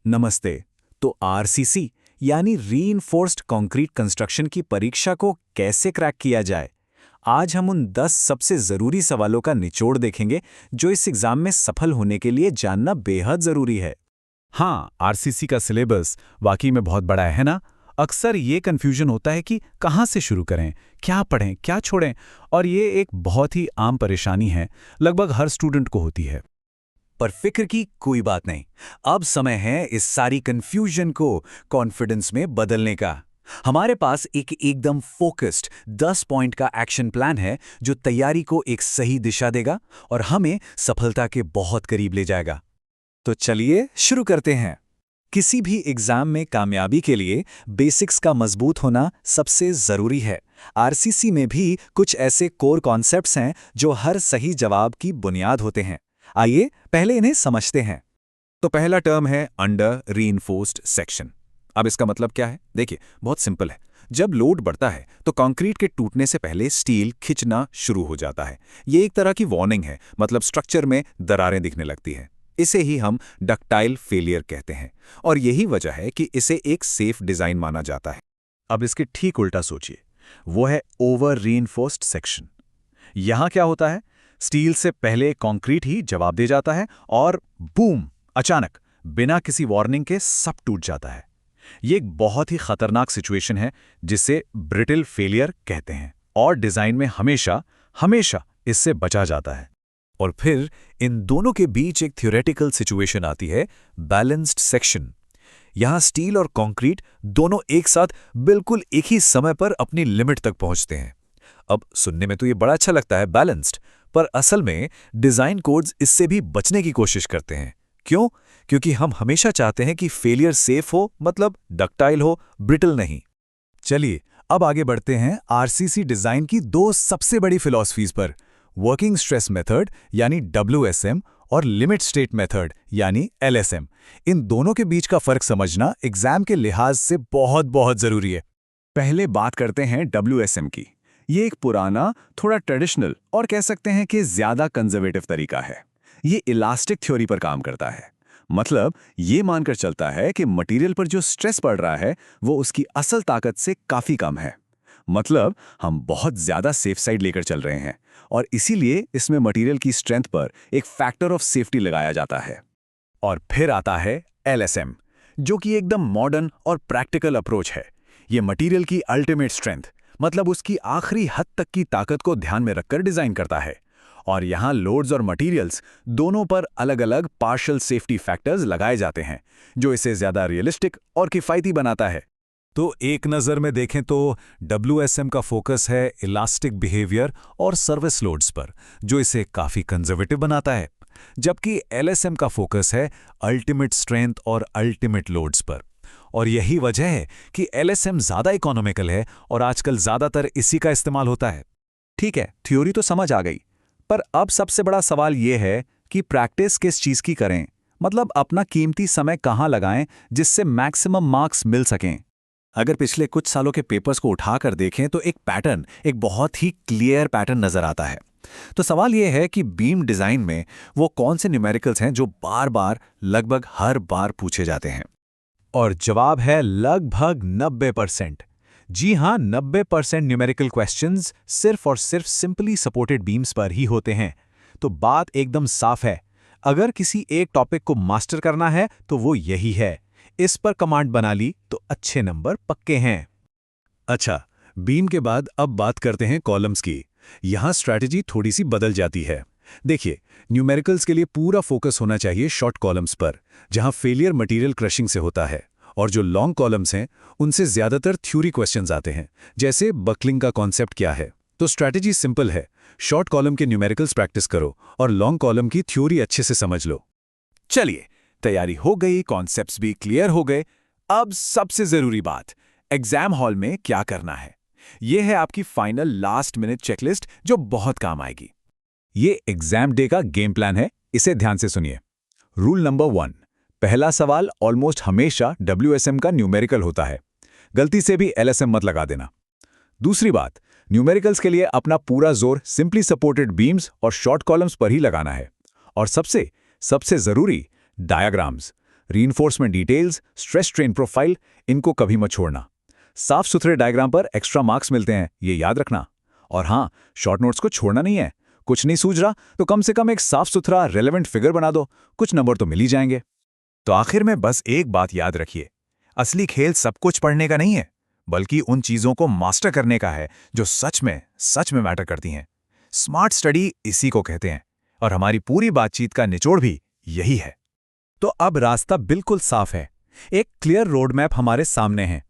नमस्ते। तो आरसीसी यानी रीइंफोर्स्ड कंक्रीट कंस्ट्रक्शन की परीक्षा को कैसे क्रैक किया जाए, आज हम उन 10 सबसे ज़रूरी सवालों का निचोड़ देखेंगे जो इस एग्ज़ाम में सफल होने के लिए जानना बेहद ज़रूरी है। हाँ, आरसीसी का सिलेबस वाकई में बहुत बड़ा है ना। अक्सर ये कन्फ्यूजन होता है कि कहाँ से शुरू करें, क्या पढ़ें, क्या छोड़ें, और ये एक बहुत ही आम परेशानी है, लगभग हर स्टूडेंट को होती है। पर फिक्र की कोई बात नहीं, अब समय है इस सारी कंफ्यूजन को कॉन्फिडेंस में बदलने का। हमारे पास एक एकदम फोकस्ड 10 पॉइंट का एक्शन प्लान है जो तैयारी को एक सही दिशा देगा और हमें सफलता के बहुत करीब ले जाएगा। तो चलिए शुरू करते हैं। किसी भी एग्जाम में कामयाबी के लिए बेसिक्स का मजबूत होना सबसे जरूरी है। आरसीसी में भी कुछ ऐसे कोर कॉन्सेप्ट्स हैं जो हर सही जवाब की बुनियाद होते हैं। आइए पहले इन्हें समझते हैं। तो पहला टर्म है अंडर रीइंफोर्स्ड सेक्शन। अब इसका मतलब क्या है? देखिए, बहुत सिंपल है। जब लोड बढ़ता है तो कंक्रीट के टूटने से पहले स्टील खिंचना शुरू हो जाता है। ये एक तरह की वार्निंग है, मतलब स्ट्रक्चर में दरारें दिखने लगती हैं। इसे ही हम डक्टाइल फेलियर कहते हैं और यही वजह है कि इसे एक सेफ डिजाइन माना जाता है। अब इसके ठीक उल्टा सोचिए, वो है ओवर रीइंफोर्स्ड सेक्शन। यहां क्या होता है? स्टील से पहले कंक्रीट ही जवाब दे जाता है और बूम, अचानक बिना किसी वार्निंग के सब टूट जाता है। ये एक बहुत ही खतरनाक सिचुएशन है जिसे ब्रिटल फेलियर कहते हैं और डिजाइन में हमेशा हमेशा इससे बचा जाता है। और फिर इन दोनों के बीच एक थ्योरेटिकल सिचुएशन आती है, बैलेंस्ड सेक्शन। यहां स्टील और कंक्रीट दोनों एक साथ बिल्कुल एक ही समय पर अपनी लिमिट तक पहुंचते हैं। अब सुनने में तो ये बड़ा अच्छा लगता है, बैलेंस्ड, पर असल में डिजाइन कोड्स इससे भी बचने की कोशिश करते हैं। क्यों? क्योंकि हम हमेशा चाहते हैं कि फेलियर सेफ हो, मतलब डक्टाइल हो, ब्रिटल नहीं। चलिए अब आगे बढ़ते हैं आरसीसी डिजाइन की दो सबसे बड़ी फिलॉसफीज पर, वर्किंग स्ट्रेस मेथड यानी WSM और लिमिट स्टेट मेथड यानी LSM। इन दोनों के बीच का फर्क समझना एग्जाम के लिहाज से बहुत बहुत जरूरी है। पहले बात करते हैं WSM की। ये एक पुराना, थोड़ा ट्रेडिशनल और कह सकते हैं कि ज्यादा कंजर्वेटिव तरीका है। ये इलास्टिक थ्योरी पर काम करता है, मतलब ये मानकर चलता है कि मटेरियल पर जो स्ट्रेस पड़ रहा है वो उसकी असल ताकत से काफी कम है। मतलब हम बहुत ज्यादा सेफ साइड लेकर चल रहे हैं और इसीलिए इसमें मटेरियल की स्ट्रेंथ पर एक फैक्टर ऑफ सेफ्टी लगाया जाता है। और फिर आता है LSM, जो कि एकदम मॉडर्न और प्रैक्टिकल अप्रोच है। ये मटेरियल की अल्टीमेट स्ट्रेंथ, मतलब उसकी आखिरी हद तक की ताकत को ध्यान में रखकर डिजाइन करता है। और यहाँ लोड्स और मटेरियल्स दोनों पर अलग अलग पार्शियल सेफ्टी फैक्टर्स लगाए जाते हैं, जो इसे ज्यादा रियलिस्टिक और किफायती बनाता है। तो एक नज़र में देखें तो WSM का फोकस है इलास्टिक बिहेवियर और सर्विस लोड्स पर, जो इसे काफ़ी कंजर्वेटिव बनाता है, जबकि LSM का फोकस है अल्टीमेट स्ट्रेंथ और अल्टीमेट लोड्स पर। और यही वजह है कि LSM ज़्यादा इकोनॉमिकल है और आजकल ज़्यादातर इसी का इस्तेमाल होता है। ठीक है, थ्योरी तो समझ आ गई, पर अब सबसे बड़ा सवाल ये है कि प्रैक्टिस किस चीज़ की करें, मतलब अपना कीमती समय कहाँ लगाएं जिससे मैक्सिमम मार्क्स मिल सकें। अगर पिछले कुछ सालों के पेपर्स को उठाकर देखें तो एक बहुत ही क्लियर पैटर्न नजर आता है। तो सवाल यह है कि बीम डिजाइन में वो कौन से न्यूमेरिकल्स हैं जो बार बार, लगभग हर बार पूछे जाते हैं। और जवाब है लगभग 90%। जी हां, 90% न्यूमेरिकल क्वेश्चंस सिर्फ और सिर्फ सिंपली सपोर्टेड बीम्स पर ही होते हैं। तो बात एकदम साफ है, अगर किसी एक टॉपिक को मास्टर करना है तो वो यही है। इस पर कमांड बना ली तो अच्छे नंबर पक्के हैं। अच्छा, बीम के बाद अब बात करते हैं कॉलम्स की। यहां स्ट्रैटेजी थोड़ी सी बदल जाती है। देखिए, न्यूमेरिकल्स के लिए पूरा फोकस होना चाहिए शॉर्ट कॉलम्स पर, जहां फेलियर मटेरियल क्रशिंग से होता है, और जो लॉन्ग कॉलम्स हैं उनसे ज्यादातर थ्योरी क्वेश्चंस आते हैं, जैसे बकलिंग का कॉन्सेप्ट क्या है। तो स्ट्रैटेजी सिंपल है, शॉर्ट कॉलम के न्यूमेरिकल्स प्रैक्टिस करो और लॉन्ग कॉलम की थ्योरी अच्छे से समझ लो। चलिए, तैयारी हो गई, कॉन्सेप्ट्स भी क्लियर हो गए। अब सबसे जरूरी बात, एग्जाम हॉल में क्या करना है। यह है आपकी फाइनल लास्ट मिनट चेकलिस्ट जो बहुत काम आएगी। ये एग्जाम डे का गेम प्लान है, इसे ध्यान से सुनिए। रूल नंबर 1, पहला सवाल ऑलमोस्ट हमेशा WSM का न्यूमेरिकल होता है, गलती से भी LSM मत लगा देना। दूसरी बात, न्यूमेरिकल्स के लिए अपना पूरा जोर सिंपली सपोर्टेड बीम्स और शॉर्ट कॉलम्स पर ही लगाना है। और सबसे जरूरी, diagrams, reinforcement details, stress strain profile, इनको कभी मत छोड़ना। साफ सुथरे डायग्राम पर एक्स्ट्रा मार्क्स मिलते हैं, ये याद रखना। और हाँ, शॉर्ट नोट्स को छोड़ना नहीं है। कुछ नहीं सूझ रहा तो कम से कम एक साफ सुथरा रेलेवेंट फिगर बना दो, कुछ नंबर तो मिल ही जाएंगे। तो आखिर में बस एक बात याद रखिए, असली खेल सब कुछ पढ़ने का नहीं है, बल्कि उन चीजों को मास्टर करने का है जो सच में मैटर करती हैं। स्मार्ट स्टडी इसी को कहते हैं, और हमारी पूरी बातचीत का निचोड़ भी यही है। तो अब रास्ता बिल्कुल साफ है, एक क्लियर रोड मैप हमारे सामने है।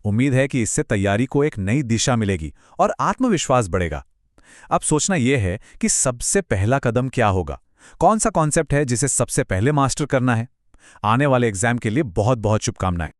उम्मीद है कि इससे तैयारी को एक नई दिशा मिलेगी और आत्मविश्वास बढ़ेगा। अब सोचना यह है कि सबसे पहला कदम क्या होगा, कौन सा कॉन्सेप्ट है जिसे सबसे पहले मास्टर करना है। आने वाले एग्जाम के लिए बहुत बहुत शुभकामनाएं।